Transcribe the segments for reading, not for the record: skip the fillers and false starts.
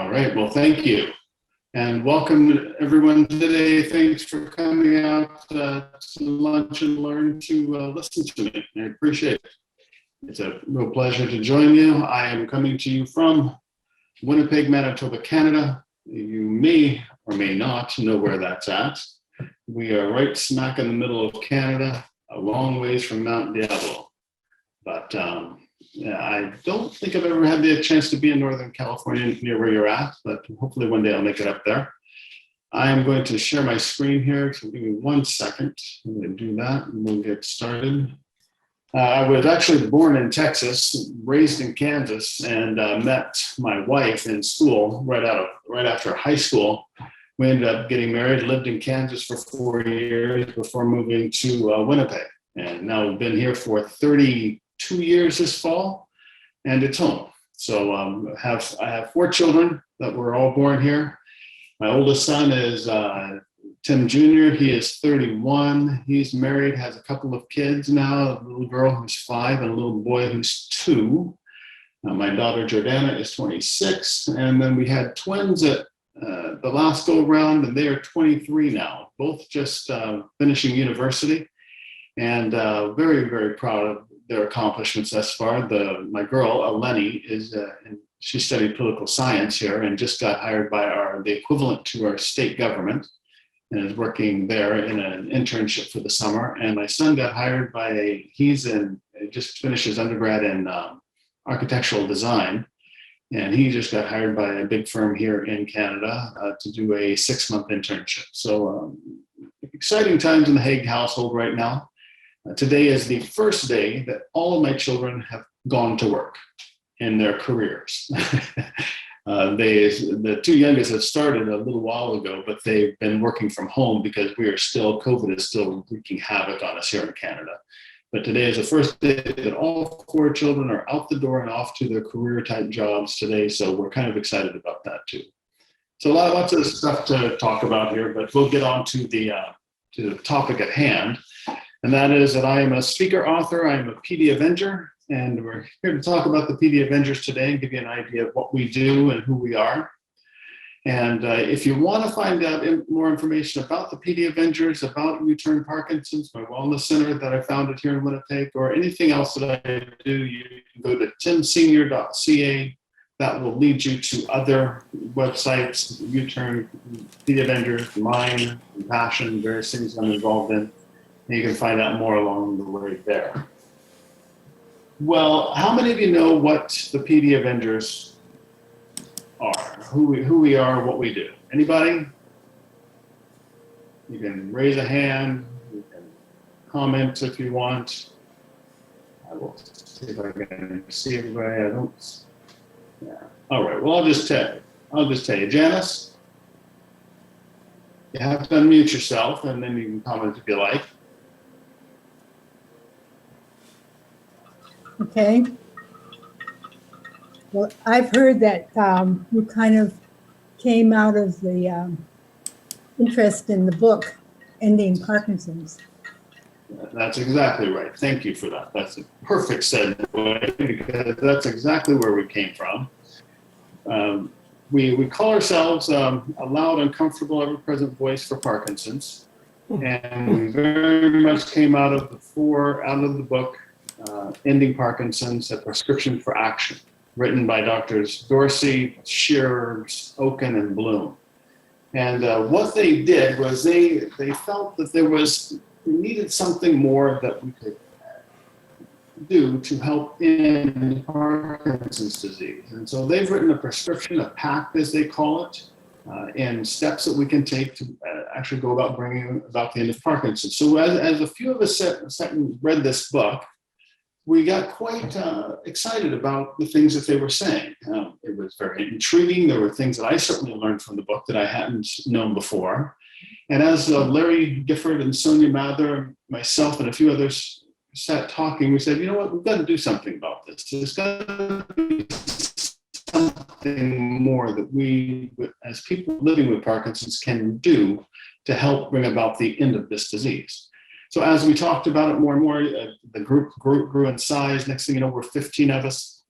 All right, well, thank you. And welcome everyone today. Thanks for coming out to lunch and learn to listen to me. I appreciate it. It's a real pleasure to join you. I am coming to you from Winnipeg, Manitoba, Canada. You may or may not know where that's at. We are right smack in the middle of Canada, a long ways from Mount Diablo. But yeah, I don't think I've ever had the chance to be in Northern California near where you're at, but hopefully one day I'll make it up there. I am going to share my screen here, so give me 1 second. I'm going to do that and we'll get started. I was actually born in Texas, raised in Kansas, and met my wife in school right after high school. We ended up getting married, lived in Kansas for 4 years before moving to Winnipeg. And now we've been here for 32 years this fall, and it's home. So I have 4 children that were all born here. My oldest son is Tim Jr. He is 31. He's married, has a couple of kids now, a little girl who's 5 and a little boy who's 2. My daughter Jordana is 26. And then we had twins at the last go around, and they are 23 now, both just finishing university. And very, very proud of their accomplishments thus far. My girl, Eleni, she studied political science here and just got hired by the equivalent to our state government, and is working there in an internship for the summer. And my son got hired just finished his undergrad in architectural design. And he just got hired by a big firm here in Canada to do a 6-month internship. So exciting times in the Hague household right now. Today is the first day that all of my children have gone to work in their careers. The 2 youngest have started a little while ago, but they've been working from home because COVID is still wreaking havoc on us here in Canada. But today is the first day that all 4 children are out the door and off to their career type jobs today. So we're kind of excited about that too. So lots of stuff to talk about here, but we'll get on to the topic at hand. And that is that I am a speaker author. I am a PD Avenger, and we're here to talk about the PD Avengers today and give you an idea of what we do and who we are. And if you want to find out more information about the PD Avengers, about U-Turn Parkinson's, my wellness center that I founded here in Winnipeg, or anything else that I do, you can go to timsenior.ca. That will lead you to other websites, U-Turn, PD Avengers, mine, Compassion, various things I'm involved in. And you can find out more along the way there. Well, how many of you know what the PD Avengers are? Who we are, what we do? Anybody? You can raise a hand. You can comment if you want. I will see if I can see everybody. Yeah. All right. Well, I'll just tell you. Janice, you have to unmute yourself, and then you can comment if you like. Okay. Well, I've heard that you kind of came out of the interest in the book, Ending Parkinson's. That's exactly right. Thank you for that. That's a perfect segue, because that's exactly where we came from. We call ourselves a loud, uncomfortable, ever-present voice for Parkinson's. And we very much came out of the book, Ending Parkinson's, A Prescription for Action, written by Doctors Dorsey, Shearer, Oken, and Bloom. And what they did was they felt that we needed something more that we could do to help in Parkinson's disease. And so they've written a prescription, a pact as they call it, and steps that we can take to actually go about bringing about the end of Parkinson's. So as a few of us sat and read this book, we got quite excited about the things that they were saying. It was very intriguing. There were things that I certainly learned from the book that I hadn't known before. And as Larry Gifford and Sonia Mather, myself, and a few others sat talking, we said, you know what, we've got to do something about this. There's got to be something more that we, as people living with Parkinson's, can do to help bring about the end of this disease. So as we talked about it more and more, the group grew in size. Next thing you know, we're 15 of us.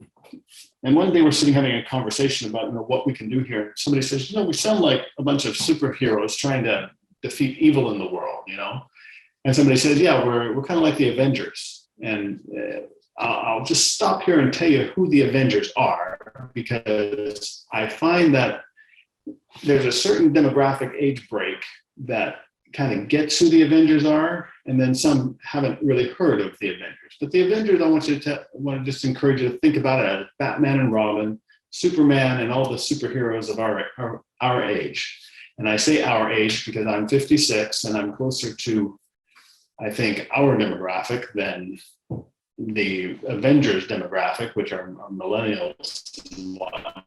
And one day we're sitting having a conversation about what we can do here. Somebody says, we sound like a bunch of superheroes trying to defeat evil in the world, And somebody says, yeah, we're kind of like the Avengers. And I'll just stop here and tell you who the Avengers are, because I find that there's a certain demographic age break that kind of gets who the Avengers are, and then some haven't really heard of the Avengers. But the Avengers, I want to just encourage you to think about it as Batman and Robin, Superman, and all the superheroes of our age. And I say our age because I'm 56, and I'm closer to, I think, our demographic than the Avengers demographic, which are millennials and whatnot.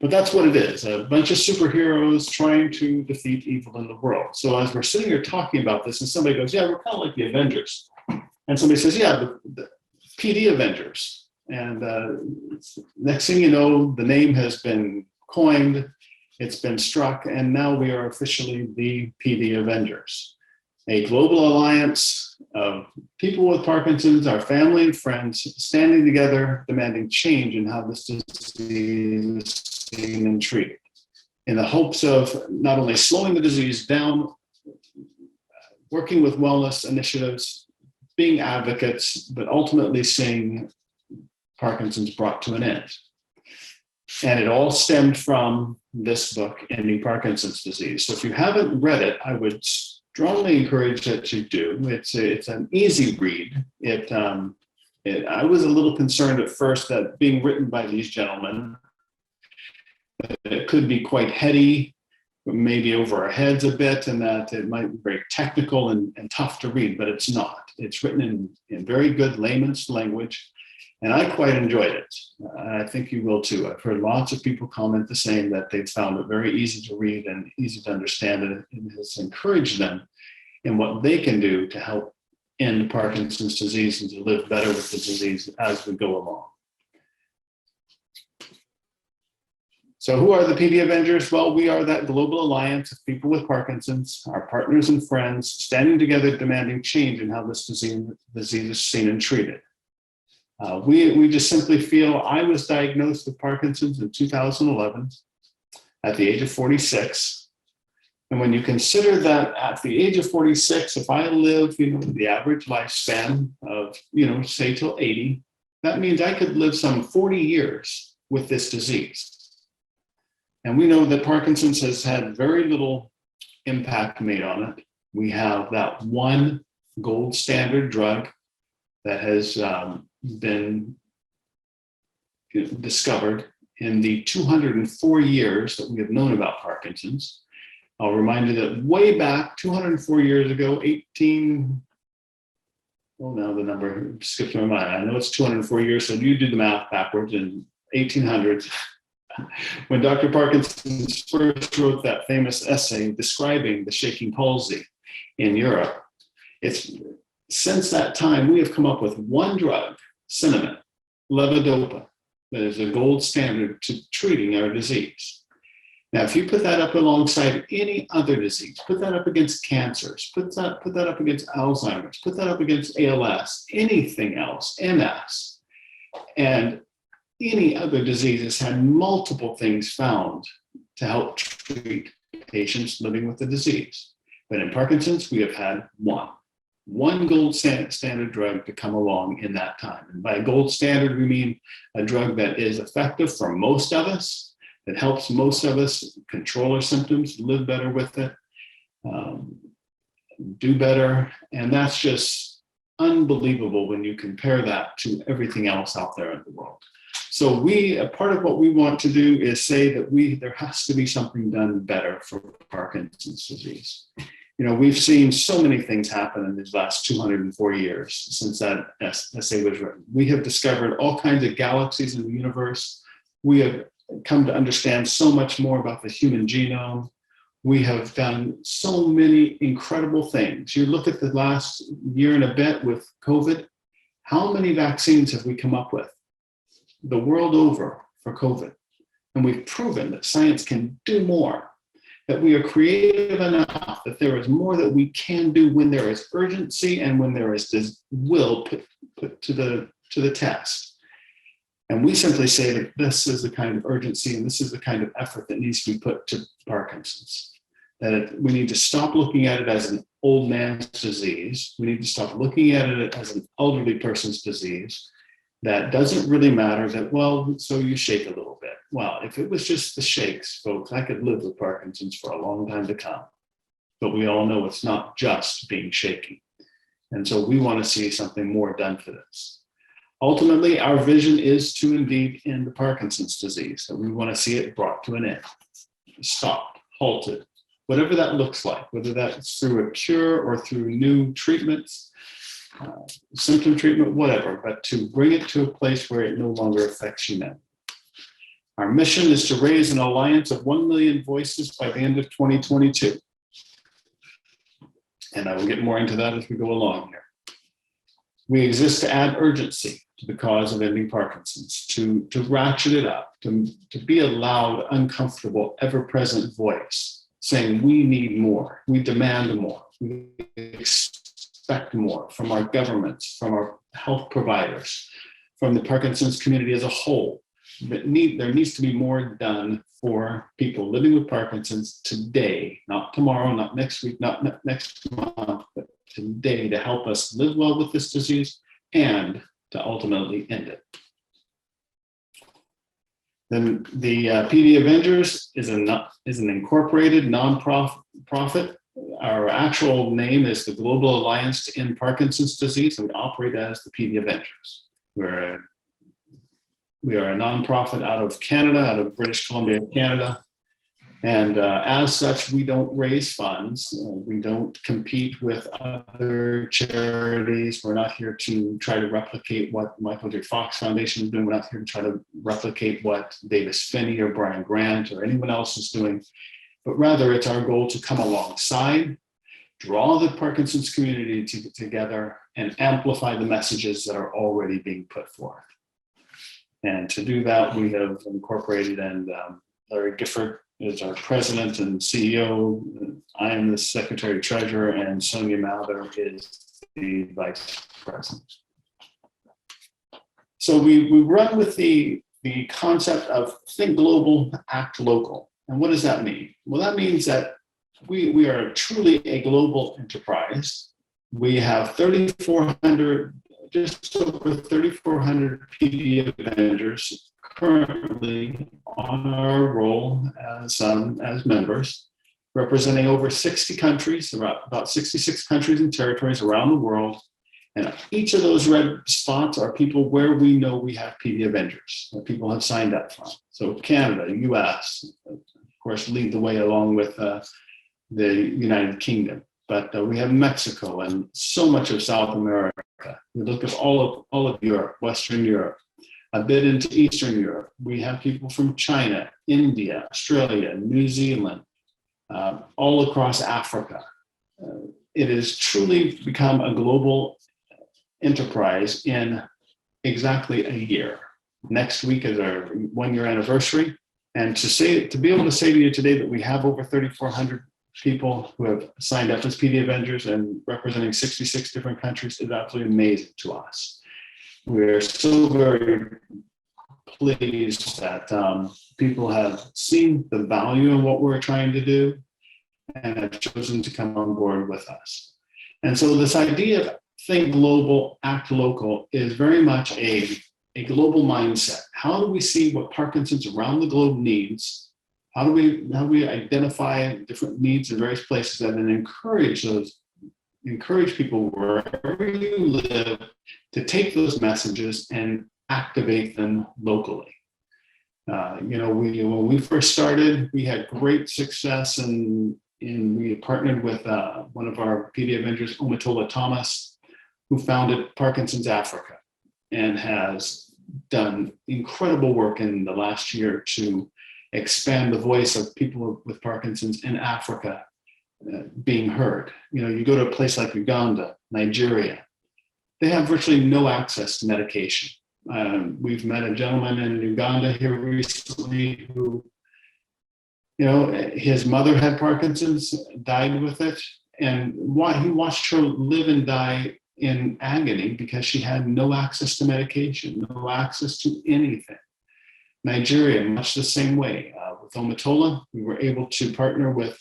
But that's what it is, a bunch of superheroes trying to defeat evil in the world. So as we're sitting here talking about this, and somebody goes, yeah, we're kind of like the Avengers. And somebody says, yeah, the PD Avengers. And next thing you know, the name has been coined, it's been struck, and now we are officially the PD Avengers, a global alliance of people with Parkinson's, our family and friends, standing together, demanding change in how this disease is seen and treated, in the hopes of not only slowing the disease down, working with wellness initiatives, being advocates, but ultimately seeing Parkinson's brought to an end. And it all stemmed from this book, Ending Parkinson's Disease. So if you haven't read it, I would strongly encourage that you do. It's an easy read. I was a little concerned at first that being written by these gentlemen, it could be quite heady, maybe over our heads a bit, and that it might be very technical and tough to read, but it's not. It's written in very good layman's language, and I quite enjoyed it. I think you will too. I've heard lots of people comment the same, that they've found it very easy to read and easy to understand, and it has encouraged them in what they can do to help end Parkinson's disease and to live better with the disease as we go along. So who are the PD Avengers? Well, we are that global alliance of people with Parkinson's, our partners and friends, standing together demanding change in how this disease is seen and treated. We just simply feel, I was diagnosed with Parkinson's in 2011 at the age of 46. And when you consider that at the age of 46, if I live, the average lifespan of, say till 80, that means I could live some 40 years with this disease. And we know that Parkinson's has had very little impact made on it. We have that one gold standard drug that has been discovered in the 204 years that we have known about Parkinson's. I'll remind you that way back 204 years ago, now the number skipped my mind. I know it's 204 years, so you do the math backwards. In 1800s, when Dr. Parkinson first wrote that famous essay describing the shaking palsy in Europe, since that time, we have come up with one drug, cinnamon, levodopa, that is a gold standard to treating our disease. Now, if you put that up alongside any other disease, put that up against cancers, put that up against Alzheimer's, put that up against ALS, anything else, MS, and any other disease has had multiple things found to help treat patients living with the disease. But in Parkinson's, we have had one gold standard drug to come along in that time. And by gold standard, we mean a drug that is effective for most of us, that helps most of us control our symptoms, live better with it, do better. And that's just unbelievable when you compare that to everything else out there in the world. So part of what we want to do is say that there has to be something done better for Parkinson's disease. We've seen so many things happen in these last 204 years since that essay was written. We have discovered all kinds of galaxies in the universe. We have come to understand so much more about the human genome. We have done so many incredible things. You look at the last year and a bit with COVID, how many vaccines have we come up with the world over for COVID? And we've proven that science can do more, that we are creative enough, that there is more that we can do when there is urgency and when there is this will put to the test. And we simply say that this is the kind of urgency and this is the kind of effort that needs to be put to Parkinson's. That we need to stop looking at it as an old man's disease. We need to stop looking at it as an elderly person's disease. That doesn't really matter. That, well, so you shake a little bit. Well, if it was just the shakes, folks, I could live with Parkinson's for a long time to come. But we all know it's not just being shaky. And so we want to see something more done for this. Ultimately, our vision is to indeed end the Parkinson's disease. So we want to see it brought to an end, stopped, halted, whatever that looks like, whether that's through a cure or through new treatments, symptom treatment, whatever, but to bring it to a place where it no longer affects humanity. Our mission is to raise an alliance of 1 million voices by the end of 2022. And I will get more into that as we go along here. We exist to add urgency to the cause of ending Parkinson's, to ratchet it up, to be a loud, uncomfortable, ever-present voice saying we need more, we demand more, we expect more from our governments, from our health providers, from the Parkinson's community as a whole. There needs to be more done for people living with Parkinson's today, not tomorrow, not next week, not next month, but today, to help us live well with this disease and to ultimately end it. Then the PD Avengers is an incorporated nonprofit. Our actual name is the Global Alliance to End Parkinson's Disease, and we operate as the PD Avengers. We are a nonprofit out of Canada, out of British Columbia, Canada. And as such, we don't raise funds. We don't compete with other charities. We're not here to try to replicate what Michael J. Fox Foundation is doing. We're not here to try to replicate what Davis Finney or Brian Grant or anyone else is doing. But rather, it's our goal to come alongside, draw the Parkinson's community together, and amplify the messages that are already being put forth. And to do that, we have incorporated, and Larry Gifford is our president and CEO. I am the secretary treasurer, and Sonia Mather is the vice president. So we run with the concept of think global, act local. And what does that mean? Well, that means that we are truly a global enterprise. We have 3,400, just over 3,400 PD Avengers currently on our roll as members, representing over 60 countries, about 66 countries and territories around the world. And each of those red spots are people where we know we have PD Avengers, that people have signed up from. So Canada, US, of course, lead the way along with the United Kingdom. But we have Mexico and so much of South America. We look at all of Europe, Western Europe, a bit into Eastern Europe. We have people from China, India, Australia, New Zealand, all across Africa. It has truly become a global enterprise in exactly a year. Next week is our 1-year anniversary. And to be able to say to you today that we have over 3,400 people who have signed up as PD Avengers and representing 66 different countries is absolutely amazing to us. We're so very pleased that people have seen the value in what we're trying to do and have chosen to come on board with us. And so this idea of think global, act local is very much a global mindset. How do we see what Parkinson's around the globe needs? How do we identify different needs in various places and then encourage people wherever you live to take those messages and activate them locally. When we first started, we had great success, and we partnered with one of our PD Avengers, Omatola Thomas, who founded Parkinson's Africa and has done incredible work in the last year to expand the voice of people with Parkinson's in Africa being heard. You go to a place like Uganda, Nigeria, they have virtually no access to medication. We've met a gentleman in Uganda here recently who, his mother had Parkinson's, died with it, and he watched her live and die in agony because she had no access to medication, no access to anything. Nigeria, much the same way. With Omatola, we were able to partner with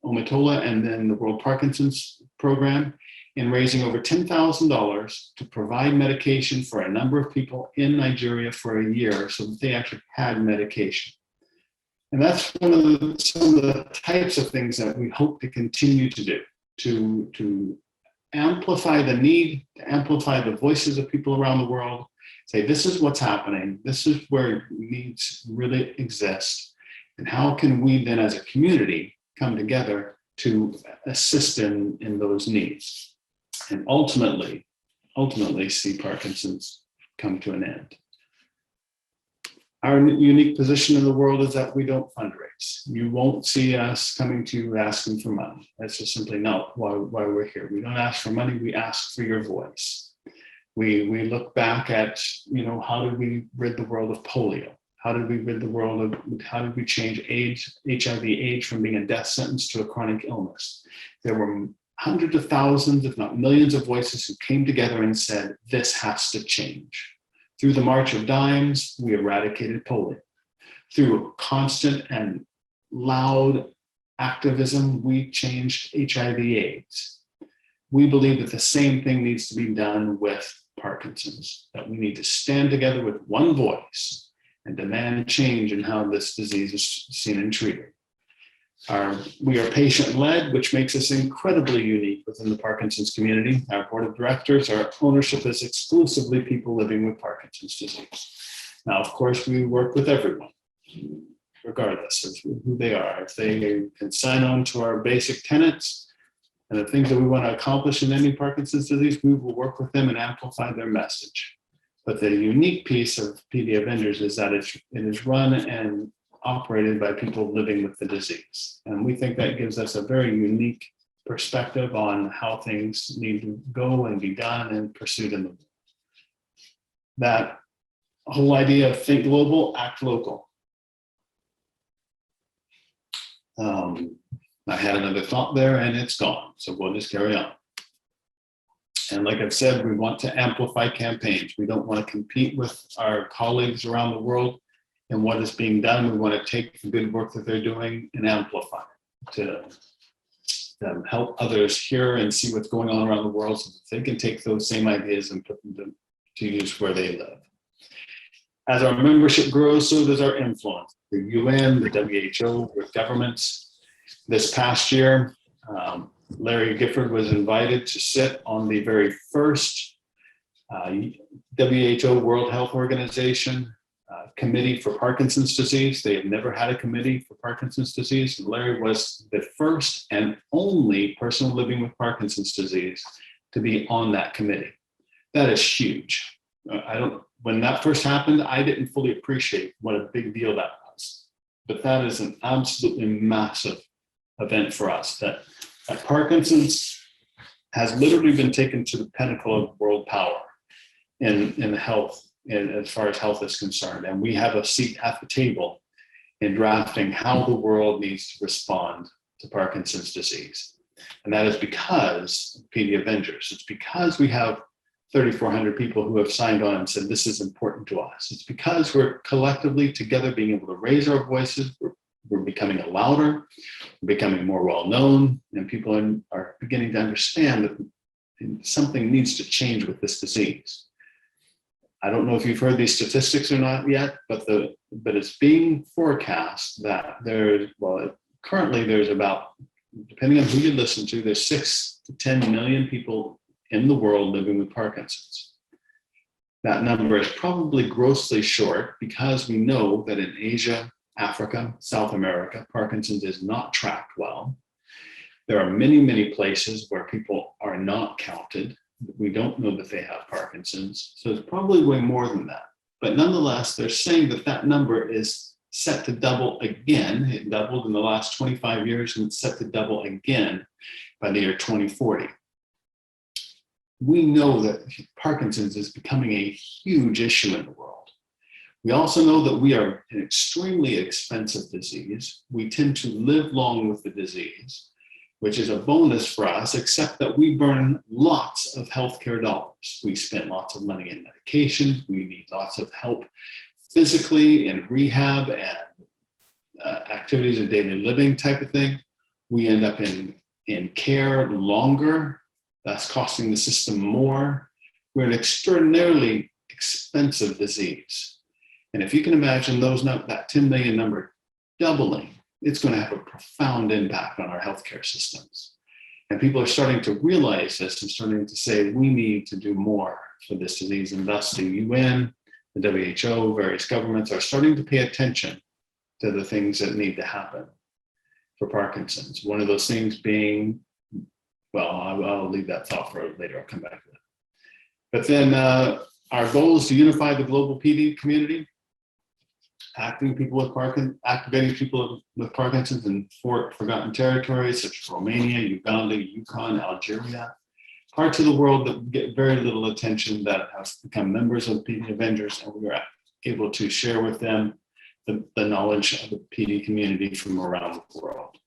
Omatola and then the World Parkinson's Program in raising over $10,000 to provide medication for a number of people in Nigeria for a year so that they actually had medication. And that's some of the types of things that we hope to continue to do, to amplify the need, to amplify the voices of people around the world, say, this is what's happening, this is where needs really exist, and how can we then as a community come together to assist in those needs, and ultimately see Parkinson's come to an end. Our unique position in the world is that we don't fundraise. You won't see us coming to you asking for money. That's just simply not why we're here. We don't ask for money, we ask for your voice. We look back at, how did we rid the world of polio? How did we change HIV/AIDS from being a death sentence to a chronic illness? There were hundreds of thousands, if not millions of voices who came together and said, this has to change. Through the March of Dimes, we eradicated polio. Through constant and loud activism, we changed HIV/AIDS. We believe that the same thing needs to be done with Parkinson's, that we need to stand together with one voice and demand change in how this disease is seen and treated. We are patient-led, which makes us incredibly unique within the Parkinson's community. Our board of directors, our ownership is exclusively people living with Parkinson's disease. Now, of course, we work with everyone, regardless of who they are. If they can sign on to our basic tenets and the things that we want to accomplish in any Parkinson's disease, we will work with them and amplify their message. But the unique piece of PD Avengers is that it is run and operated by people living with the disease. And we think that gives us a very unique perspective on how things need to go and be done and pursued in the world. That whole idea of think global, act local. I had another thought there and it's gone, so we'll just carry on. And like I've said, we want to amplify campaigns. We don't want to compete with our colleagues around the world and what is being done. We want to take the good work that they're doing and amplify it to help others hear and see what's going on around the world so that they can take those same ideas and put them to use where they live. As our membership grows, so does our influence. The UN, the WHO, with governments. This past year, Larry Gifford was invited to sit on the very first WHO, World Health Organization, committee for Parkinson's disease. They have never had a committee for Parkinson's disease. Larry was the first and only person living with Parkinson's disease to be on that committee. That is huge. When that first happened, I didn't fully appreciate what a big deal that was. But that is an absolutely massive event for us, that Parkinson's has literally been taken to the pinnacle of world power in health, and as far as health is concerned. And we have a seat at the table in drafting how the world needs to respond to Parkinson's disease. And that is because of PD Avengers. It's because we have 3,400 people who have signed on and said, this is important to us. It's because we're collectively together being able to raise our voices. We're becoming louder, we're becoming more well-known, and people are beginning to understand that something needs to change with this disease. I don't know if you've heard these statistics or not yet, but it's being forecast that currently there's about, depending on who you listen to, there's 6 to 10 million people in the world living with Parkinson's. That number is probably grossly short because we know that in Asia, Africa, South America, Parkinson's is not tracked well. There are many, many places where people are not counted. We don't know that they have Parkinson's. So it's probably way more than that. But nonetheless, they're saying that number is set to double again. It doubled in the last 25 years and it's set to double again by the year 2040. We know that Parkinson's is becoming a huge issue in the world. We also know that we are an extremely expensive disease. We tend to live long with the disease. which is a bonus for us, except that we burn lots of healthcare dollars. We spend lots of money in medication. We need lots of help physically in rehab and activities of daily living type of thing. We end up in care longer. That's costing the system more. We're an extraordinarily expensive disease. And if you can imagine that 10 million number doubling, it's going to have a profound impact on our healthcare systems. And people are starting to realize this and starting to say, we need to do more for this disease. And thus the UN, the WHO, various governments are starting to pay attention to the things that need to happen for Parkinson's. One of those things being, well, I'll leave that thought for later. I'll come back to that. But then our goal is to unify the global PD community, activating people with Parkinson's in forgotten territories such as Romania, Uganda, Yukon, Algeria, parts of the world that get very little attention that have become members of PD Avengers, and we are able to share with them the knowledge of the PD community from around the world.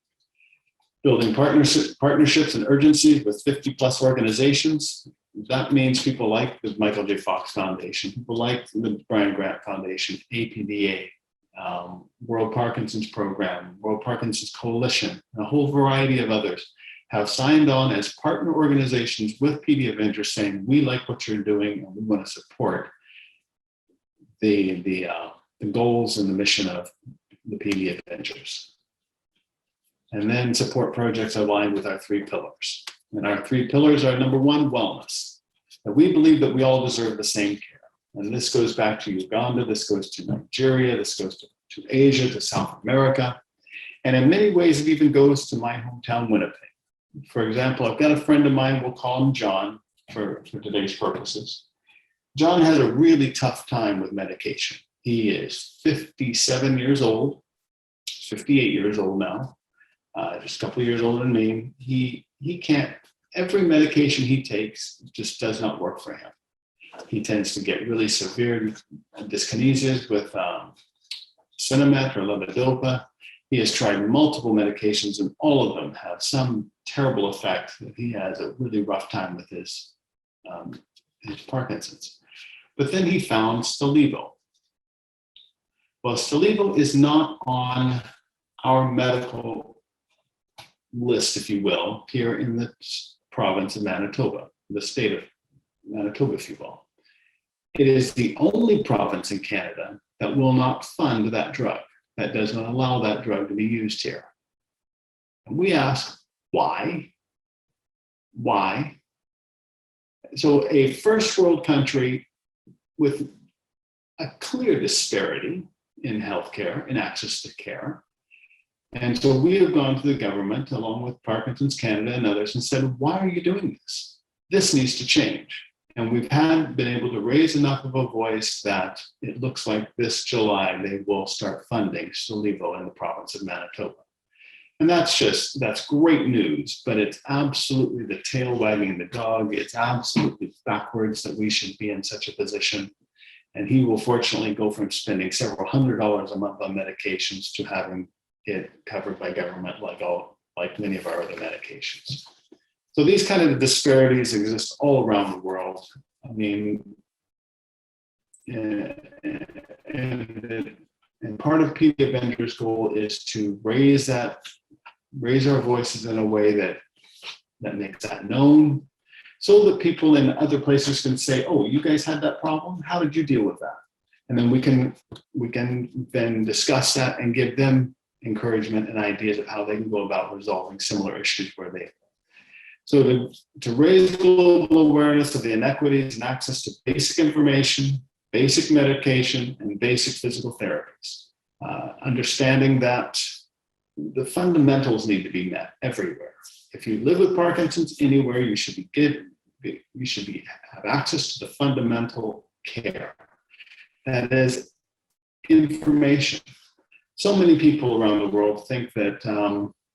Building partnerships and urgencies with 50 plus organizations. That means people like the Michael J. Fox Foundation, people like the Brian Grant Foundation, APDA, World Parkinson's Program, World Parkinson's Coalition, and a whole variety of others have signed on as partner organizations with PD Avengers saying, we like what you're doing and we want to support the goals and the mission of the PD Avengers. And then support projects aligned with our 3 pillars. And our 3 pillars are: number 1, wellness. That we believe that we all deserve the same care. And this goes back to Uganda, this goes to Nigeria, this goes to Asia, to South America. And in many ways, it even goes to my hometown, Winnipeg. For example, I've got a friend of mine, we'll call him John for today's purposes. John has a really tough time with medication. He is 57 years old, 58 years old now, just a couple of years older than me. He can't, every medication he takes just does not work for him. He tends to get really severe dyskinesias with Sinemet or levodopa. He has tried multiple medications and all of them have some terrible effect that he has a really rough time with his Parkinson's. But then he found Stalevo. Well, Stalevo is not on our medical list, if you will, here in the province of Manitoba, the state of Manitoba, if you will. It is the only province in Canada that will not fund that drug, that does not allow that drug to be used here. And we ask, why? Why? So a first world country with a clear disparity in healthcare, in access to care. And so we have gone to the government, along with Parkinson's Canada and others, and said, why are you doing this? This needs to change. And we've been able to raise enough of a voice that it looks like this July they will start funding Stalevo in the province of Manitoba. And that's great news, but it's absolutely the tail wagging the dog. It's absolutely backwards that we should be in such a position. And he will fortunately go from spending several $100s a month on medications to having it covered by government like many of our other medications. So these kind of disparities exist all around the world. I mean, and part of PD Avengers' goal is to raise our voices in a way that makes that known, so that people in other places can say, oh, you guys had that problem? How did you deal with that? And then we can then discuss that and give them encouragement and ideas of how they can go about resolving similar issues where they are. So to raise global awareness of the inequities and access to basic information, basic medication, and basic physical therapies. Understanding that the fundamentals need to be met everywhere. If you live with Parkinson's anywhere, you should have access to the fundamental care. That is information. So many people around the world think that,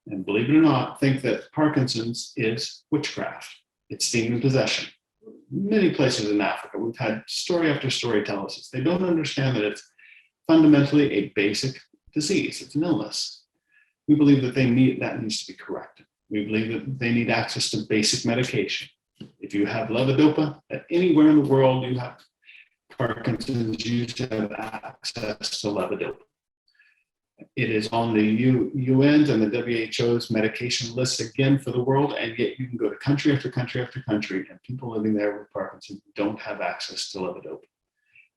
and believe it or not, think that Parkinson's is witchcraft. It's demon possession. Many places in Africa, we've had story after story tell us this. They don't understand that it's fundamentally a basic disease. It's an illness. We believe that that needs to be corrected. We believe that they need access to basic medication. If you have levodopa, anywhere in the world you have Parkinson's, you should have access to levodopa. It is on the UN's and the WHO's medication list again for the world, and yet you can go to country after country after country, and people living there with Parkinson's don't have access to levodopa.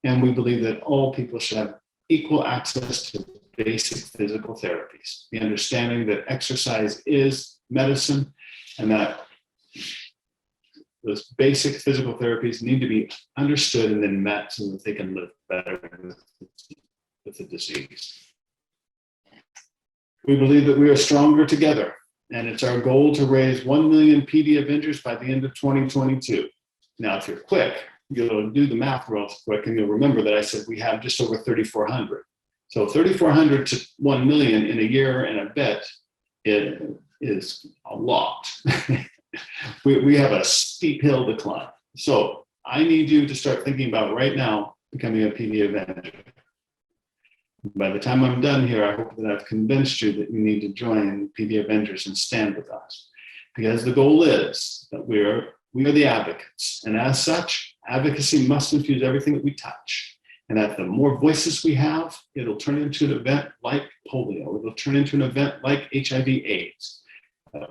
And we believe that all people should have equal access to basic physical therapies. The understanding that exercise is medicine, and that those basic physical therapies need to be understood and then met so that they can live better with the disease. We believe that we are stronger together, and it's our goal to raise 1 million PD Avengers by the end of 2022. Now, if you're quick, you'll do the math real quick, and you'll remember that I said we have just over 3,400. So 3,400 to 1 million in a year and a bit, it is a lot. we have a steep hill to climb. So I need you to start thinking about right now becoming a PD Avenger. By the time I'm done here, I hope that I've convinced you that you need to join PD Avengers and stand with us. Because the goal is that we are the advocates. And as such, advocacy must infuse everything that we touch. And that the more voices we have, it'll turn into an event like polio. It'll turn into an event like HIV/AIDS.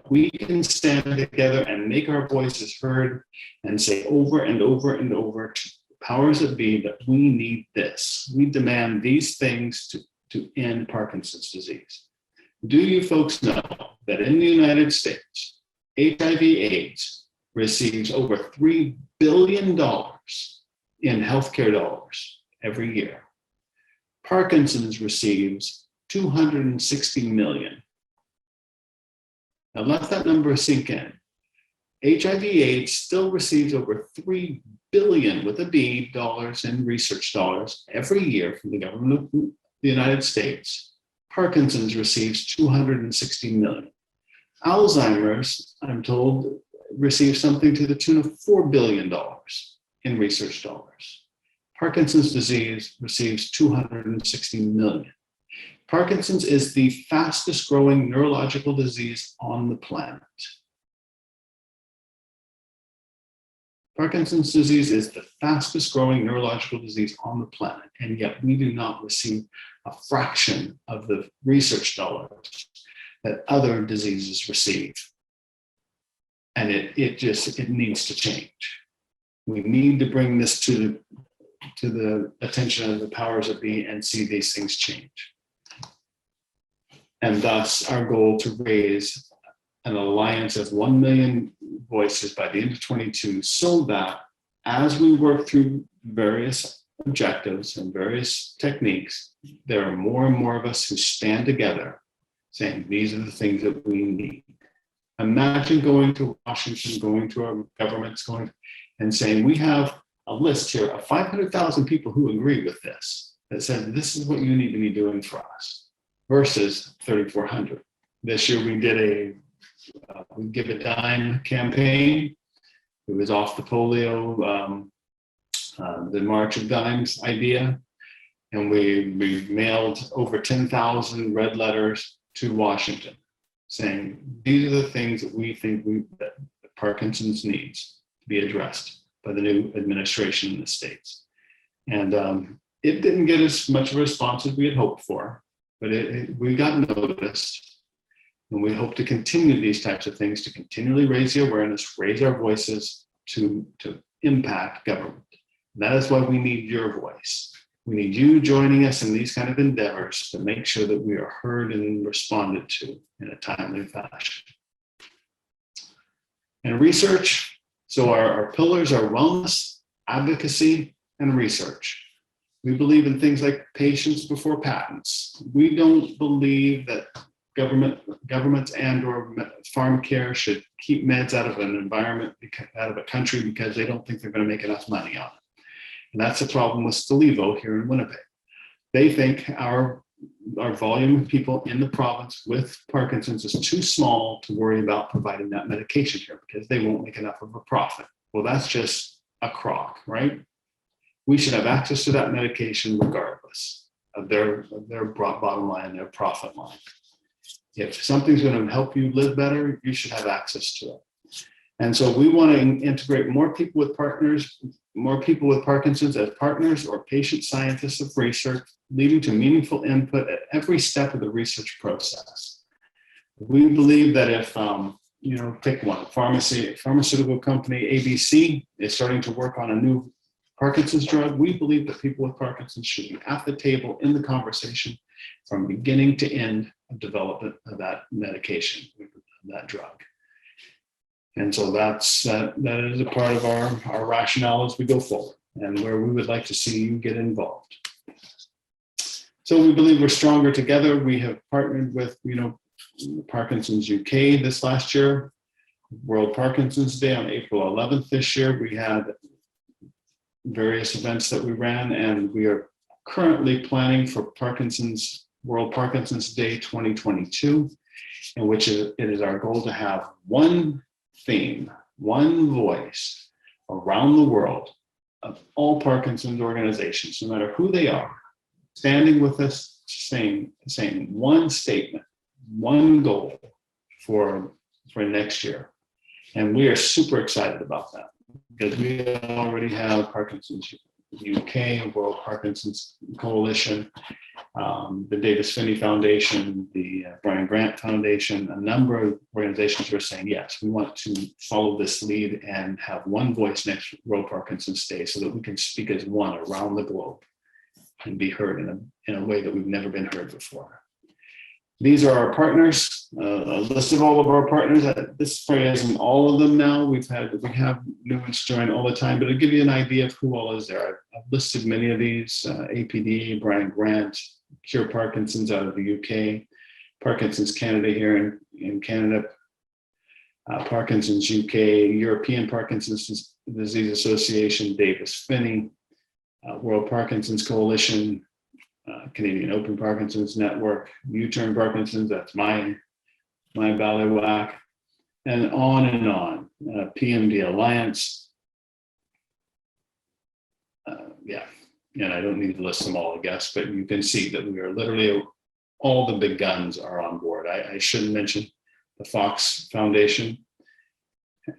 We can stand together and make our voices heard and say over and over and over to powers that be that we need this. We demand these things to end Parkinson's disease. Do you folks know that in the United States, HIV/AIDS receives over $3 billion in healthcare dollars every year? Parkinson's receives $260 million. Now let that number sink in. HIV/AIDS still receives over $3 billion with a B dollars in research dollars every year from the government of the United States. Parkinson's receives $260 million. Alzheimer's, I'm told, receives something to the tune of $4 billion in research dollars. Parkinson's disease receives $260 million. Parkinson's is the fastest growing neurological disease on the planet. Parkinson's disease is the fastest growing neurological disease on the planet, and yet we do not receive a fraction of the research dollars that other diseases receive. And it needs to change. We need to bring this to the attention of the powers that be and see these things change. And thus our goal to raise an alliance of 1 million voices by the end of 22, so that as we work through various objectives and various techniques, there are more and more of us who stand together saying, these are the things that we need. Imagine going to Washington, going to our governments, going and saying, we have a list here of 500,000 people who agree with this, that says, this is what you need to be doing for us, versus 3,400. This year we did we Give a Dime campaign. It was off the polio, the March of Dimes idea. And we mailed over 10,000 red letters to Washington saying, these are the things that we think that Parkinson's needs to be addressed by the new administration in the States. And it didn't get as much of a response as we had hoped for, but we got noticed. And we hope to continue these types of things, to continually raise the awareness, raise our voices to impact government. And that is why we need your voice. We need you joining us in these kind of endeavors to make sure that we are heard and responded to in a timely fashion. And research, so our pillars are wellness, advocacy, and research. We believe in things like patients before patents. We don't believe that governments and or farm care should keep meds out of an environment, out of a country, because they don't think they're going to make enough money on it. And that's the problem with Stalevo here in Winnipeg. They think our volume of people in the province with Parkinson's is too small to worry about providing that medication here because they won't make enough of a profit. Well, that's just a crock, right? We should have access to that medication regardless of their bottom line, their profit line. If something's going to help you live better, you should have access to it. And so we want to integrate more people with Parkinson's as partners or patient scientists of research, leading to meaningful input at every step of the research process. We believe that if, pick one, pharmaceutical company ABC is starting to work on a new Parkinson's drug, we believe that people with Parkinson's should be at the table in the conversation from beginning to end of development of that medication, that drug. And so that is a part of our rationale as we go forward and where we would like to see you get involved. So we believe we're stronger together. We have partnered with, Parkinson's UK this last year, World Parkinson's Day on April 11th this year. We had various events that we ran, and we are currently planning for World Parkinson's Day 2022, in which it is our goal to have one theme, one voice around the world of all Parkinson's organizations, no matter who they are, standing with us, saying one statement, one goal for next year. And we are super excited about that because we already have Parkinson's UK, World Parkinson's Coalition, the Davis Finney Foundation, the Brian Grant Foundation, a number of organizations who are saying, yes, we want to follow this lead and have one voice next World Parkinson's Day so that we can speak as one around the globe and be heard in a way that we've never been heard before. These are our partners, a list of all of our partners. This probably isn't all of them now. We have new ones join all the time, but to give you an idea of who all is there, I've listed many of these: APD, Brian Grant, Cure Parkinson's out of the UK, Parkinson's Canada here in Canada, Parkinson's UK, European Parkinson's Disease Association, Davis Finney, World Parkinson's Coalition, Canadian Open Parkinson's Network, U-Turn Parkinson's, that's my ballywhack, and on. PMD Alliance. And I don't need to list them all, I guess, but you can see that we are literally, all the big guns are on board. I should mention the Fox Foundation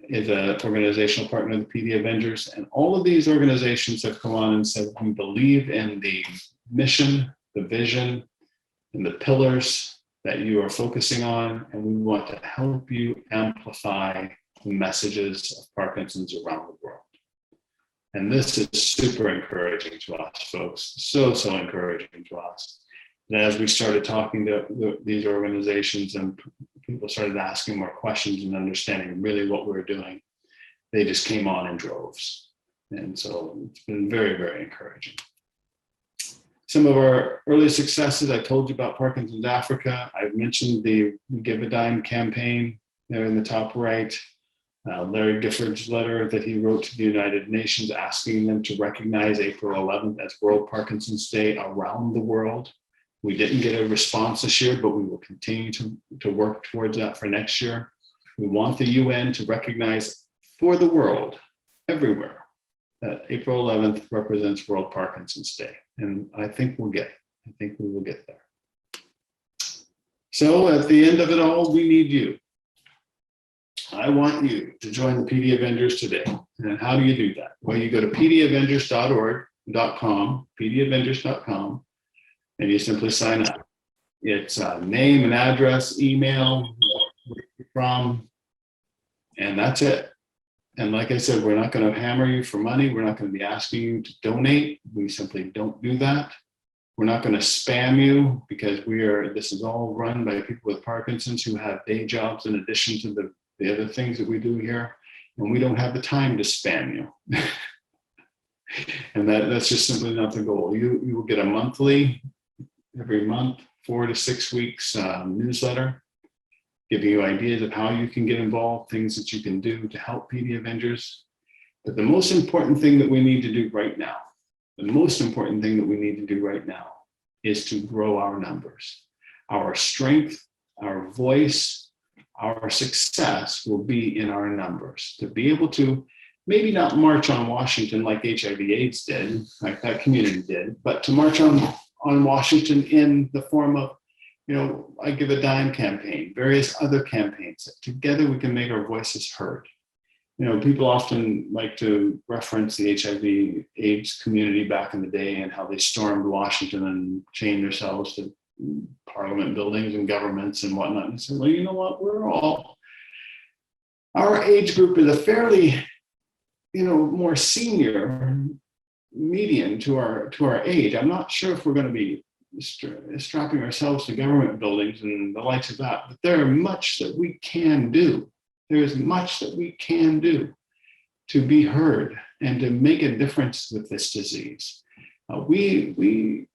is an organizational partner of the PD Avengers, and all of these organizations have come on and said, we believe in the mission, the vision, and the pillars that you are focusing on, and we want to help you amplify the messages of Parkinson's around the world. And this is super encouraging to us, folks, so encouraging to us. And as we started talking to these organizations and people started asking more questions and understanding really what we're doing, they just came on in droves. And so it's been very, very encouraging. Some of our early successes, I told you about Parkinson's Africa. I've mentioned the Give a Dime campaign there in the top right. Larry Gifford's letter that he wrote to the United Nations asking them to recognize April 11th as World Parkinson's Day around the world. We didn't get a response this year, but we will continue to work towards that for next year. We want the UN to recognize for the world, everywhere, that April 11th represents World Parkinson's Day. And I think we will get there. So at the end of it all, we need you. I want you to join the PD Avengers today. And how do you do that? Well, you go to pdavengers.com, and you simply sign up. It's name and address, email, where you're from, and that's it. And like I said, we're not going to hammer you for money. We're not going to be asking you to donate. We simply don't do that. We're not going to spam you because this is all run by people with Parkinson's who have day jobs in addition to the other things that we do here. And we don't have the time to spam you. And that's just simply not the goal. You will get a monthly, every month, 4 to 6 weeks newsletter, giving you ideas of how you can get involved, things that you can do to help PD Avengers. But the most important thing that we need to do right now, is to grow our numbers. Our strength, our voice, our success will be in our numbers. To be able to maybe not march on Washington like HIV/AIDS did, like that community did, but to march on Washington in the form of, I Give a Dime campaign, various other campaigns. Together we can make our voices heard. People often like to reference the HIV/AIDS community back in the day and how they stormed Washington and chained themselves to parliament buildings and governments and whatnot. And say, well, you know what? Our age group is a fairly, more senior median to our age. I'm not sure if we're going to be strapping ourselves to government buildings and the likes of that, but there is much that we can do. There is much that we can do to be heard and to make a difference with this disease. We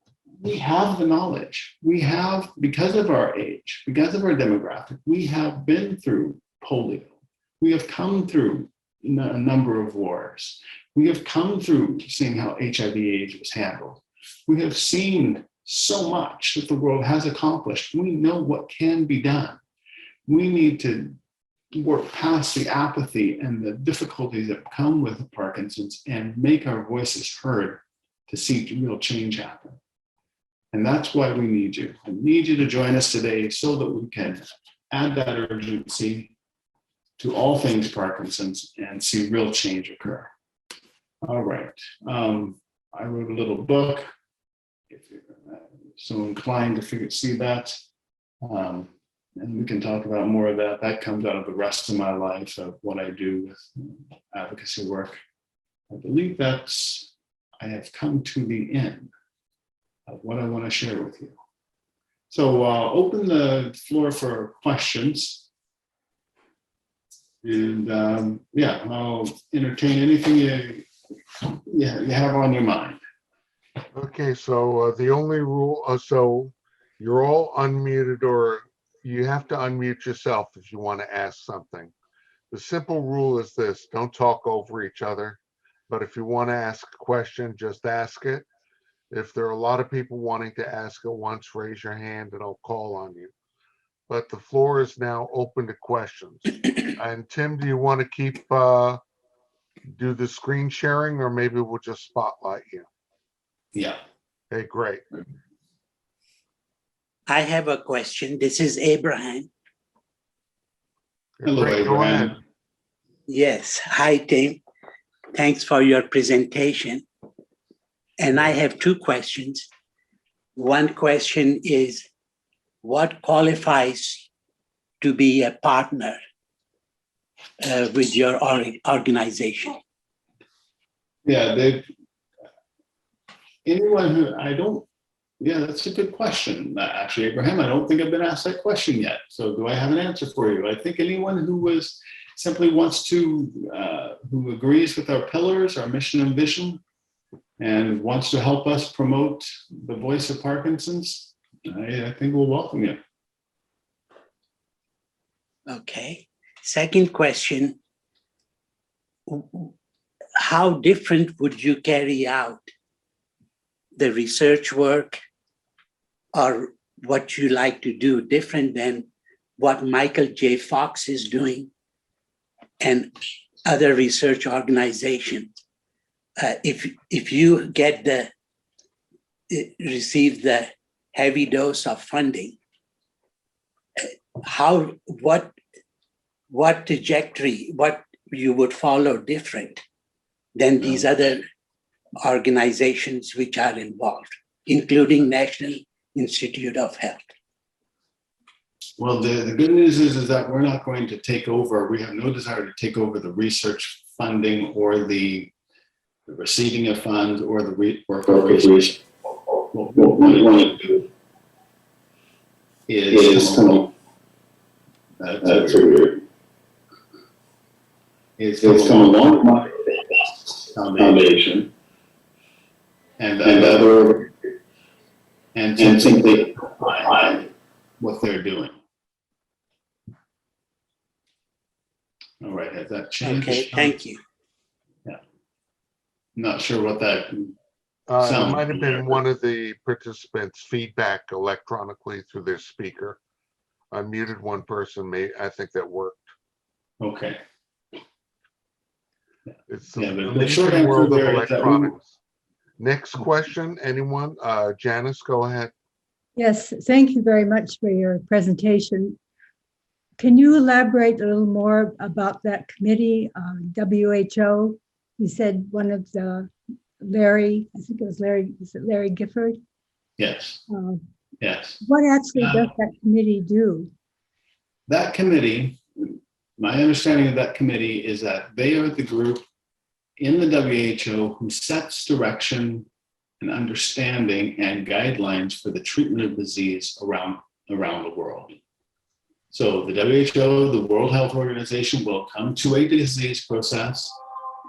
have the knowledge. We have, because of our age, because of our demographic, we have been through polio. We have come through a number of wars. We have come through seeing how HIV/AIDS was handled. We have seen so much that the world has accomplished. We know what can be done. We need to work past the apathy and the difficulties that come with Parkinson's and make our voices heard to see real change happen. And that's why we need you. I need you to join us today so that we can add that urgency to all things Parkinson's and see real change occur. All right. I wrote a little book. If you're so inclined to see that, and we can talk about more of that. That comes out of the rest of my life of what I do with advocacy work. I believe I have come to the end of what I want to share with you. So open the floor for questions. And I'll entertain anything you have on your mind. Okay, so the only rule, so you're all unmuted, or you have to unmute yourself if you want to ask something. The simple rule is this: don't talk over each other. But if you want to ask a question, just ask it. If there are a lot of people wanting to ask it once, raise your hand and I'll call on you. But the floor is now open to questions. And Tim, do you want to keep do the screen sharing, or maybe we'll just spotlight you? Yeah. Okay, great. I have a question. This is Abraham. Hello, Great, go Abraham. ahead. Yes. Hi, Tim. Thanks for your presentation. And I have two questions. One question is, what qualifies to be a partner with your organization? Yeah, anyone who that's a good question. Actually, Abraham, I don't think I've been asked that question yet. So do I have an answer for you? I think anyone who simply wants to, who agrees with our pillars, our mission and vision, and wants to help us promote the voice of Parkinson's, I think we'll welcome you. Okay. Second question, how different would you carry out the research work, or what you like to do different than what Michael J. Fox is doing and other research organizations? If you receive the heavy dose of funding, what trajectory, what you would follow different than these other organizations which are involved, including National Institute of Health? Well, the good news is that we're not going to take over. We have no desire to take over the research funding or the receiving of funds or the work of research. What we want to do is come along with foundation and simply apply what they're doing. All right, has that changed? Okay, thank you. Not sure what that It sounds might have been like. one of the participants' feedback electronically through their speaker. I muted one person, I think that worked. Okay. It's Yeah, the the short amazing answer world of there is that electronics. Next question, anyone? Janice, go ahead. Yes, thank you very much for your presentation. Can you elaborate a little more about that committee, WHO? You said one of the Larry, I think it was Larry, is it Larry Gifford? Yes, Uh, yes. What actually does that committee do? That committee, my understanding of that committee is that they are the group in the WHO who sets direction and understanding and guidelines for the treatment of disease around the world. So the WHO, the World Health Organization, will come to a disease process.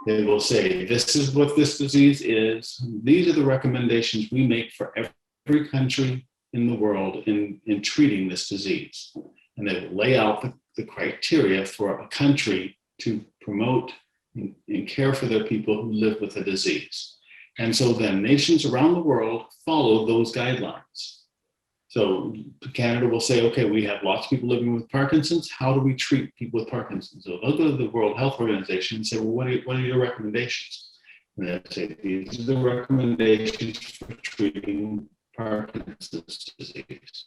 They will say, this is what this disease is. These are the recommendations we make for every country in the world in treating this disease. And they will lay out the criteria for a country to promote and care for their people who live with the disease. And so then nations around the world follow those guidelines. So Canada will say, okay, we have lots of people living with Parkinson's. How do we treat people with Parkinson's? So they'll go to the World Health Organization and say, well, what are your recommendations? And they'll say, these are the recommendations for treating Parkinson's disease.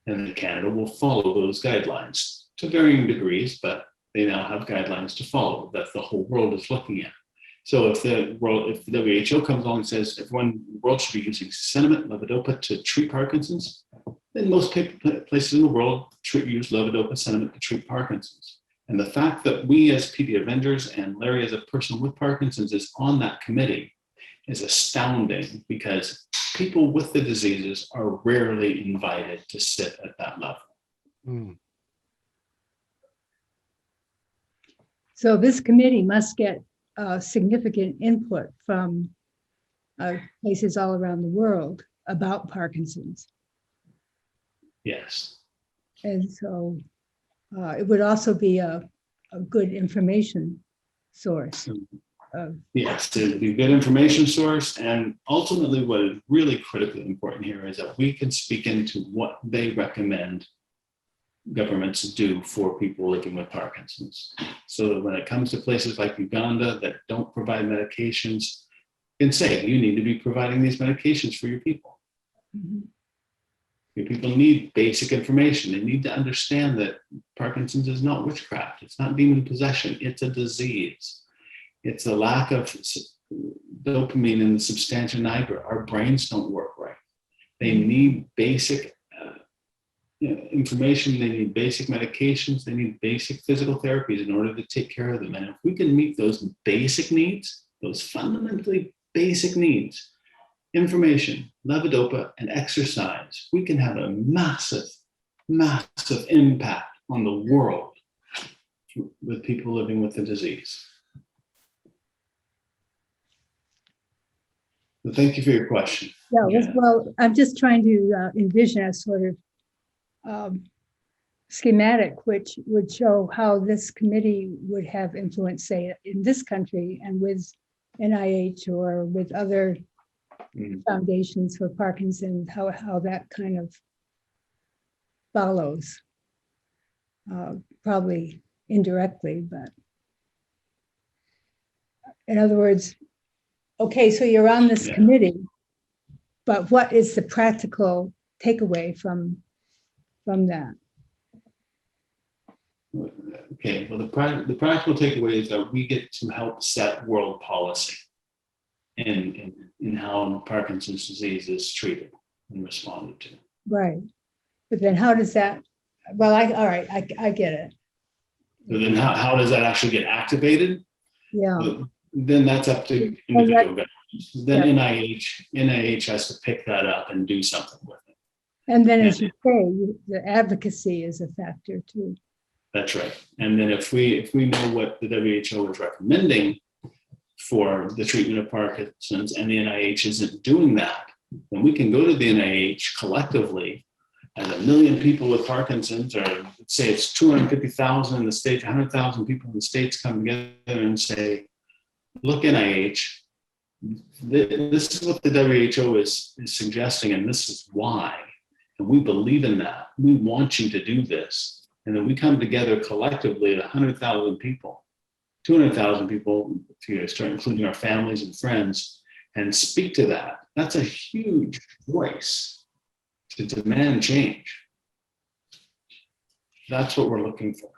And then Canada will follow those guidelines to varying degrees, but they now have guidelines to follow that the whole world is looking at. So if the WHO comes along and says everyone in the world should be using cinnamon, levodopa to treat Parkinson's, then most places in the world use levodopa, cinnamon to treat Parkinson's. And the fact that we as PD Avengers and Larry as a person with Parkinson's is on that committee is astounding, because people with the diseases are rarely invited to sit at that level. Mm. So this committee must get significant input from places all around the world about Parkinson's. Yes. And so it would also be a good information source. Yes, it would be a good information source. And ultimately, what is really critically important here is that we can speak into what they recommend governments do for people living with Parkinson's. So that when it comes to places like Uganda that don't provide medications, you can say, you need to be providing these medications for your people. Mm-hmm. Your people need basic information. They need to understand that Parkinson's is not witchcraft. It's not demon possession. It's a disease. It's a lack of dopamine in the substantia nigra. Our brains don't work right. They need basic information. They need basic medications. They need basic physical therapies in order to take care of them. And if we can meet those basic needs, those fundamentally basic needs, information, levodopa, and exercise, we can have a massive, massive impact on the world with people living with the disease. So thank you for your question. Yeah, well, I'm just trying to envision a sort of schematic which would show how this committee would have influence, say, in this country and with NIH or with other foundations for Parkinson's, how that kind of follows, probably indirectly, but in other words, okay, so you're on this committee, but what is the practical takeaway from that? Okay, well, the practical takeaway is that we get to help set world policy in how Parkinson's disease is treated and responded to. Right, but then how does that? Well, all right, I get it. So then, how does that actually get activated? Yeah. Well, then that's up to individual governments. Then NIH has to pick that up and do something with it. And then, as you say, the advocacy is a factor too. That's right. And then if we know what the WHO is recommending for the treatment of Parkinson's and the NIH isn't doing that, then we can go to the NIH collectively as 1 million people with Parkinson's, or let's say it's 250,000 in the States, 100,000 people in the States come together and say, look, NIH, this is what the WHO is suggesting, and this is why. And we believe in that. We want you to do this. And then we come together collectively at 100,000 people, 200,000 people, if you start including our families and friends, and speak to that. That's a huge voice to demand change. That's what we're looking for.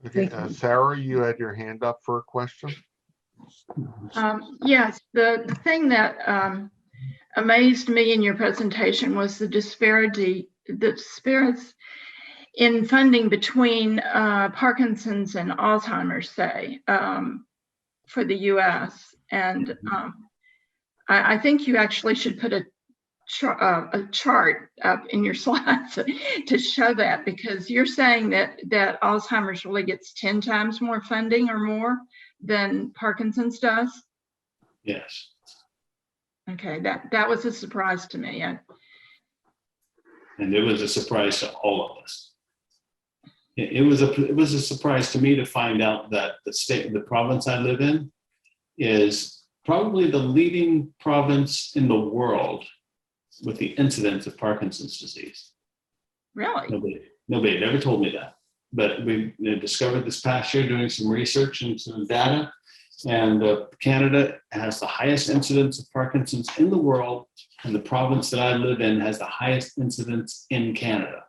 Okay, Thank you. Sarah, you had your hand up for a question? Yes, the thing that amazed me in your presentation was the disparities in funding between Parkinson's and Alzheimer's, say, for the US. And I think you actually should put a chart up in your slides to show that, because you're saying that Alzheimer's really gets 10 times more funding or more than Parkinson's does. Yes. Okay, that was a surprise to me. And it was a surprise to all of us. It was a surprise to me to find out that the province I live in is probably the leading province in the world with the incidence of Parkinson's disease. Really? Nobody had ever told me that. But we discovered this past year doing some research and some data, and Canada has the highest incidence of Parkinson's in the world, and the province that I live in has the highest incidence in Canada.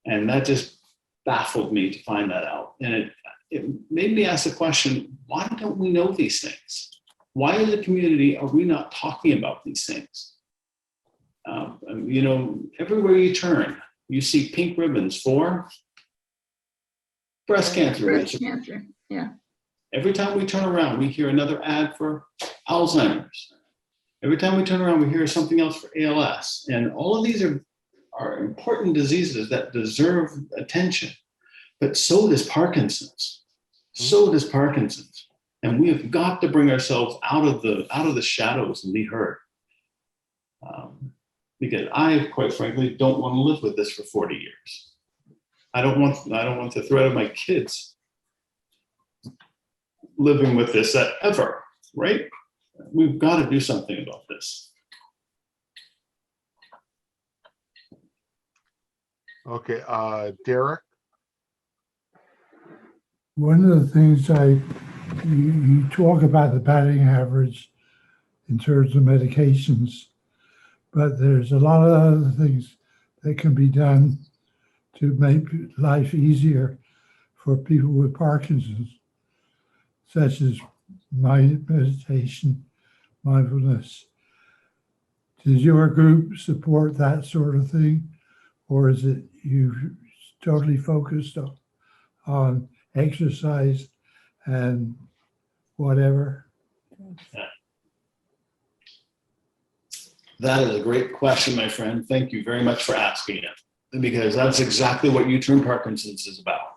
And that just baffled me to find that out. And it made me ask the question, why don't we know these things? Why as a community are we not talking about these things? You know, everywhere you turn, you see pink ribbons for breast cancer. Breast cancer, yeah. Every time we turn around, we hear another ad for Alzheimer's. Every time we turn around, we hear something else for ALS. And all of these are important diseases that deserve attention. But so does Parkinson's. So does Parkinson's. And we have got to bring ourselves out of the shadows and be heard. Because I, quite frankly, don't want to live with this for 40 years. I don't want the threat of my kids living with this ever, right? We've got to do something about this. Okay, Derek? One of the things you talk about the batting average in terms of medications, but there's a lot of other things that can be done to make life easier for people with Parkinson's, such as meditation, mindfulness. Does your group support that sort of thing? Or is it you totally focused on exercise and whatever? That is a great question, my friend. Thank you very much for asking it, because that's exactly what U-Turn Parkinson's is about.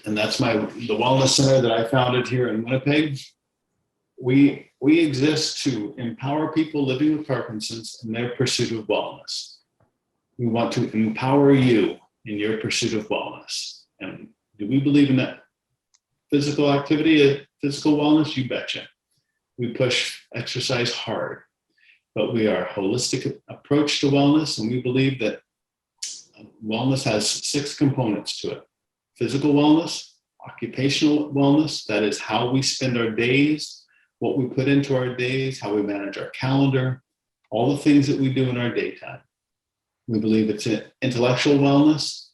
And that's the wellness center that I founded here in Winnipeg. We exist to empower people living with Parkinson's in their pursuit of wellness. We want to empower you in your pursuit of wellness. And do we believe in that physical activity, physical wellness? You betcha. We push exercise hard, but we are a holistic approach to wellness, and we believe that wellness has 6 components to it. Physical wellness, occupational wellness, that is how we spend our days, what we put into our days, how we manage our calendar, all the things that we do in our daytime. We believe it's intellectual wellness,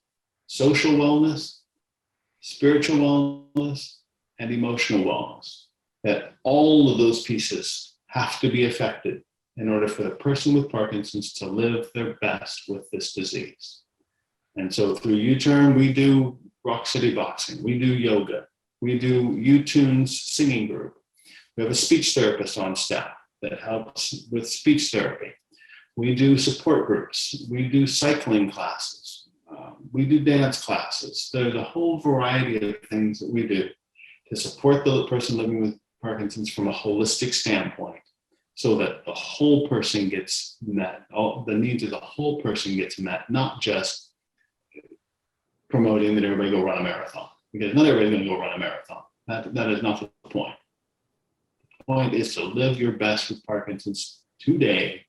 social wellness, spiritual wellness, and emotional wellness. That all of those pieces have to be affected in order for the person with Parkinson's to live their best with this disease. And so through U-Turn, we do Rock City Boxing, we do yoga, we do U-Tune's singing group. We have a speech therapist on staff that helps with speech therapy. We do support groups. We do cycling classes. We do dance classes. There's a whole variety of things that we do to support the person living with Parkinson's from a holistic standpoint, so that the whole person gets met. All the needs of the whole person gets met, not just promoting that everybody go run a marathon, because not everybody's going to go run a marathon. That is not the point. The point is to live your best with Parkinson's today.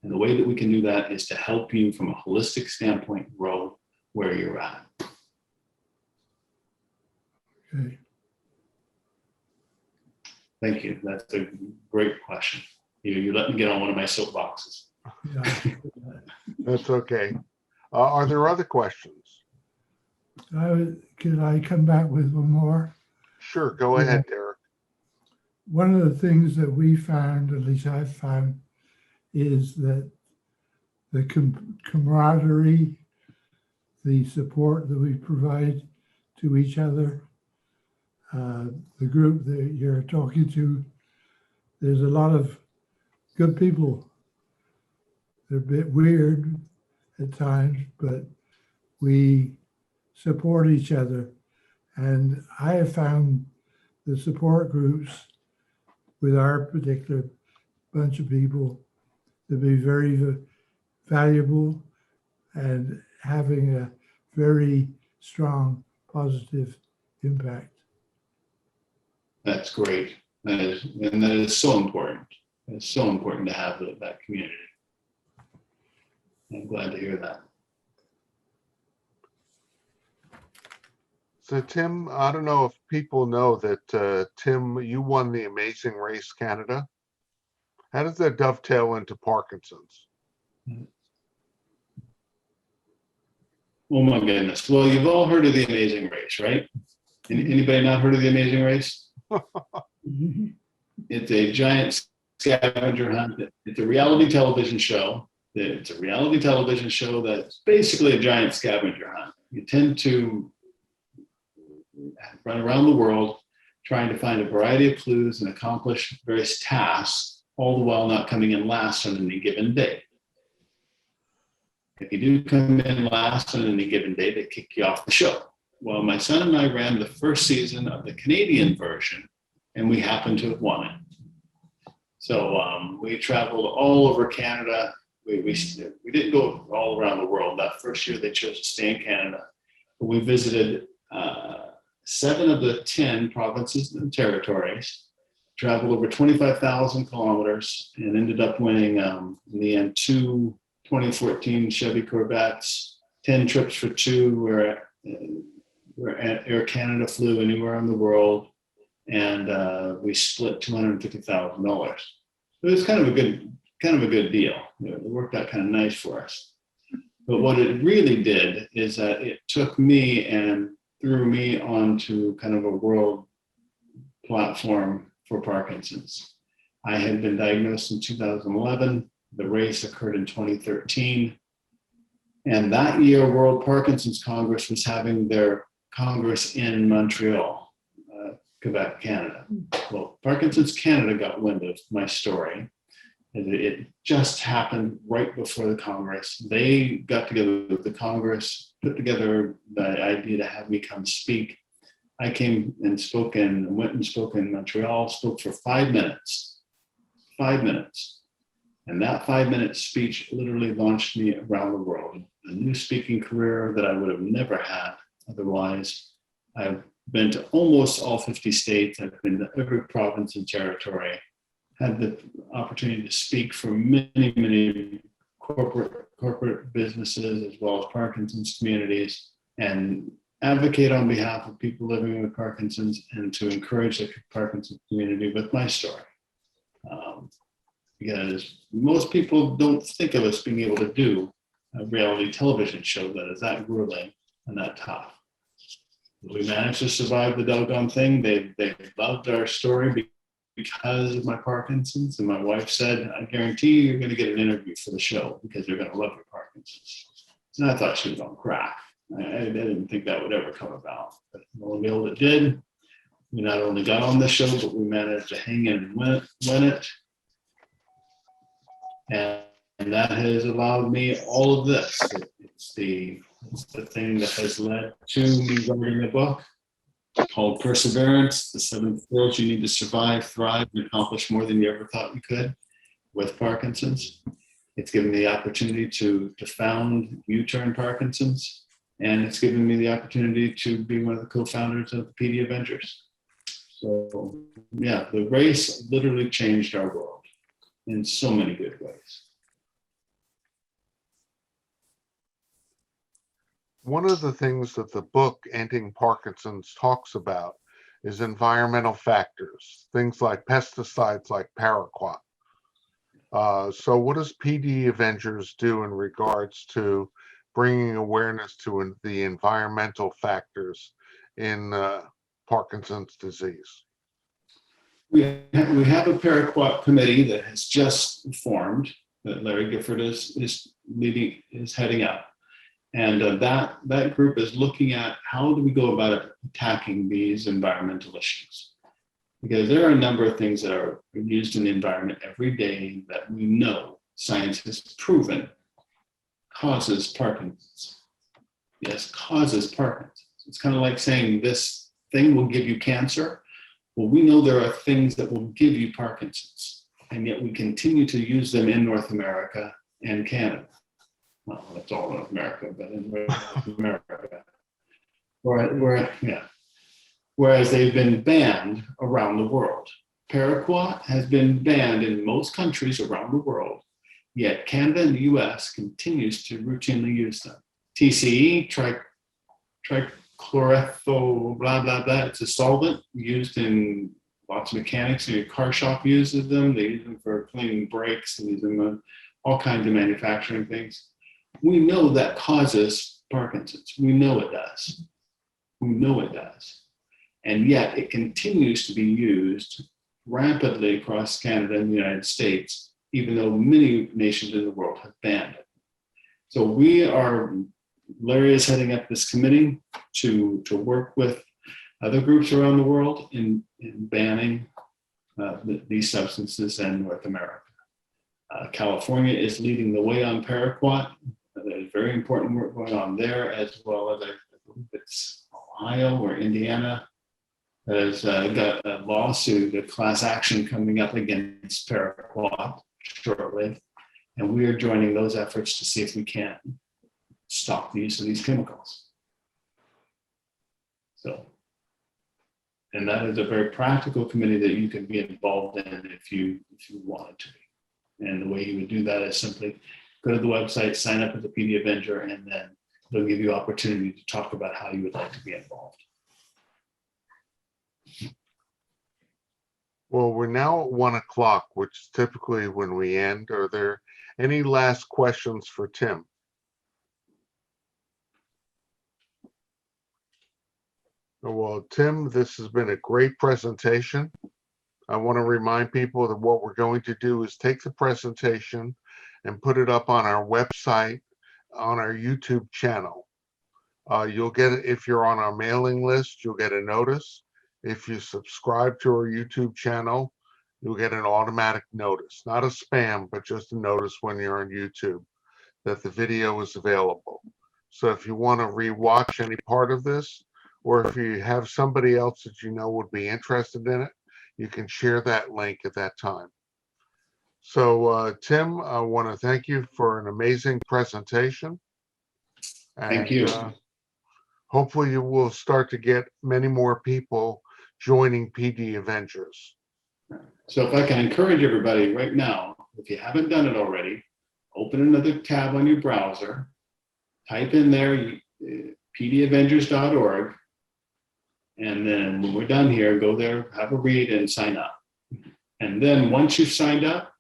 And the way that we can do that is to help you from a holistic standpoint grow where you're at. Okay. Thank you. That's a great question. You let me get on one of my soapboxes. Yeah. That's okay. Are there other questions? Could I come back with one more? Sure, go Yeah. ahead, Derek. One of the things that we found, at least I've found, is that the camaraderie, the support that we provide to each other, the group that you're talking to, there's a lot of good people. They're a bit weird at times, but we support each other. And I have found the support groups with our particular bunch of people to be very valuable and having a very strong positive impact. That's great. And that is so important. It's so important to have that community. I'm glad to hear that. So Tim, I don't know if people know that Tim, you won the Amazing Race Canada. How does that dovetail into Parkinson's? Oh my goodness. Well, you've all heard of the Amazing Race, right? Anybody not heard of the Amazing Race? It's a giant scavenger hunt. It's a reality television show. It's a reality television show that's basically a giant scavenger hunt. You tend to run around the world trying to find a variety of clues and accomplish various tasks, all the while not coming in last on any given day. If you do come in last on any given day, they kick you off the show. Well, my son and I ran the first season of the Canadian version, and we happened to have won it. So we traveled all over Canada. We didn't go all around the world. That first year, they chose to stay in Canada. But we visited 7 of the 10 provinces and territories, traveled over 25,000 kilometers, and ended up winning, in the end, 2 2014 Chevy Corvettes, 10 trips for 2 where Air Canada flew anywhere in the world, and we split $250,000. It was kind of a good deal. It worked out kind of nice for us. But what it really did is that it took me and threw me onto kind of a world platform for Parkinson's. I had been diagnosed in 2011. The race occurred in 2013. And that year, World Parkinson's Congress was having their Congress in Montreal, Quebec, Canada. Well, Parkinson's Canada got wind of my story. It just happened right before the Congress. They got together with the Congress, put together the idea to have me come speak. I came and went and spoke in Montreal, spoke for 5 minutes. 5 minutes. And that 5-minute speech literally launched me around the world. A new speaking career that I would have never had otherwise. I've been to almost all 50 states. I've been to every province and territory. Had the opportunity to speak for many, many corporate businesses as well as Parkinson's communities, and advocate on behalf of people living with Parkinson's and to encourage the Parkinson's community with my story. Because most people don't think of us being able to do a reality television show that is that grueling and that tough. We managed to survive the doggone thing. They loved our story because of my Parkinson's, and my wife said, I guarantee you're going to get an interview for the show because they're going to love your Parkinson's. And I thought she was on crack. I didn't think that would ever come about, but lo and behold, it did. We not only got on the show, but we managed to hang in and win it. And that has allowed me all of this. It's the thing that has led to me writing a book called Perseverance, the 7 skills you need to survive, thrive, and accomplish more than you ever thought you could with Parkinson's. It's given me the opportunity to found U-Turn Parkinson's, and it's given me the opportunity to be one of the co-founders of the PD Avengers. So yeah, the race literally changed our world in so many good ways. One of the things that the book Ending Parkinson's talks about is environmental factors, things like pesticides like paraquat. So what does PD Avengers do in regards to bringing awareness to the environmental factors in Parkinson's disease? We have a paraquat committee that has just formed, that Larry Gifford is leading, is heading up. And that group is looking at how do we go about attacking these environmental issues. Because there are a number of things that are used in the environment every day that we know science has proven causes Parkinson's. Yes, causes Parkinson's. It's kind of like saying this thing will give you cancer. Well, we know there are things that will give you Parkinson's, and yet we continue to use them in North America and Canada. Well, that's all North America, but in North America. Whereas they've been banned around the world. Paraquat has been banned in most countries around the world, yet Canada and the US continues to routinely use them. TCE, trichloroethyl, blah, blah, blah. It's a solvent used in lots of mechanics. Your car shop uses them. They use them for cleaning brakes. They use them on all kinds of manufacturing things. We know that causes Parkinson's. We know it does. We know it does. And yet it continues to be used rapidly across Canada and the United States, even though many nations in the world have banned it. So Larry is heading up this committee to work with other groups around the world in banning these substances in North America. California is leading the way on paraquat. There's very important work going on there, as well as I believe it's Ohio or Indiana has got a lawsuit, a class action coming up against paraquat shortly. And we are joining those efforts to see if we can stop the use of these chemicals. So, and that is a very practical committee that you can be involved in if you wanted to be. And the way you would do that is simply go to the website, sign up as a PD Avenger, and then they'll give you opportunity to talk about how you would like to be involved. Well, we're now at 1 o'clock, which is typically when we end. Are there any last questions for Tim? Well, Tim, this has been a great presentation. I want to remind people that what we're going to do is take the presentation and put it up on our website, on our YouTube channel. You'll get it if you're on our mailing list, you'll get a notice. If you subscribe to our YouTube channel, you'll get an automatic notice, not a spam, but just a notice when you're on YouTube that the video is available. So if you want to rewatch any part of this, or if you have somebody else that you know would be interested in it, you can share that link at that time. So Tim, I want to thank you for an amazing presentation. Thank you. Hopefully you will start to get many more people joining PD Avengers. So if I can encourage everybody right now, if you haven't done it already, open another tab on your browser, type in there pdavengers.org, and then when we're done here, go there, have a read, and sign up. And then once you've signed up,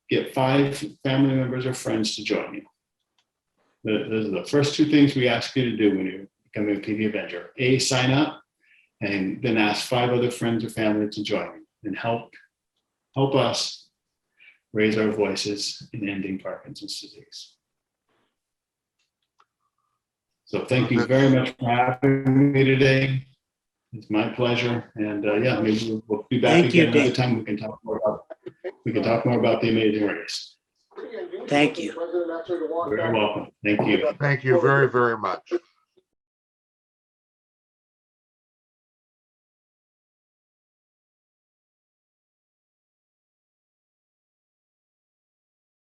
get 5 family members or friends to join you. Those are the first 2 things we ask you to do when you're becoming a PD Avenger. A, sign up, and then ask 5 other friends or family to join you and help us raise our voices in ending Parkinson's disease. So thank you very much for having me today. It's my pleasure. And yeah, maybe we'll be back Thank you, again another Dave. time. We can talk more about the amazing race. Thank you. You're welcome. Thank you. Thank you very, very much.